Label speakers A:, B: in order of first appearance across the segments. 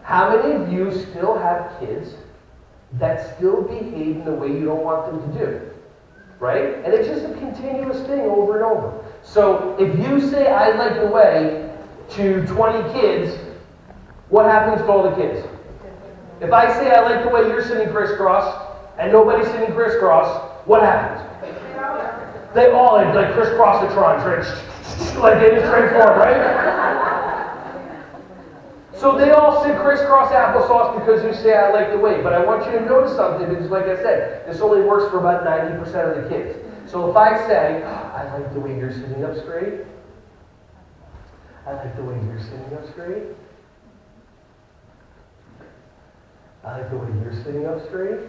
A: How many of you still have kids that still behave in the way you don't want them to do? Right? And it's just a continuous thing over and over. So if you say, I like the way to 20 kids, what happens to all the kids? If I say I like the way you're sitting crisscross and nobody's sitting crisscross, what happens? They all like crisscross the Tron, like they just transform, right? So they all sit crisscross applesauce because you say I like the way. But I want you to notice something because, like I said, this only works for about 90% of the kids. So if I say, I like the way you're sitting up straight. I like the way you're sitting up straight. I like the way you're sitting up straight.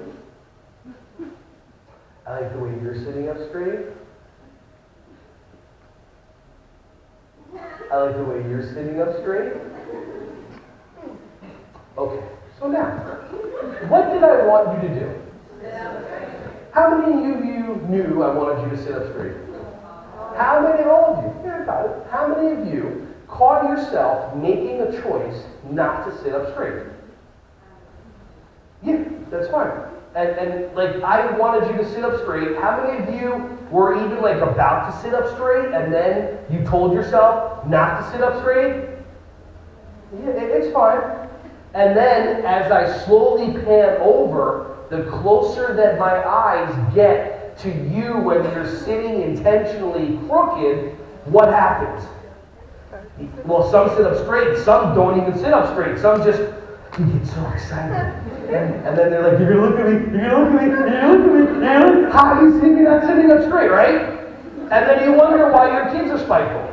A: I like the way you're sitting up straight. I like the way you're sitting up straight. Okay, so now, what did I want you to do? How many of you knew I wanted you to sit up straight? How many, all of you, yeah, got it. How many of you caught yourself making a choice not to sit up straight? Yeah, that's fine. And like, I wanted you to sit up straight. How many of you were even like about to sit up straight and then you told yourself not to sit up straight? Yeah, it's fine. And then as I slowly pan over, the closer that my eyes get to you when you're sitting intentionally crooked, what happens? Well, some sit up straight, some don't even sit up straight, some just you get so excited. And then they're like, you're going to look at me, you're going to look at me, you're going to look at me, you're going to look, how are you sitting not sitting up straight, right? And then you wonder why your kids are spiteful.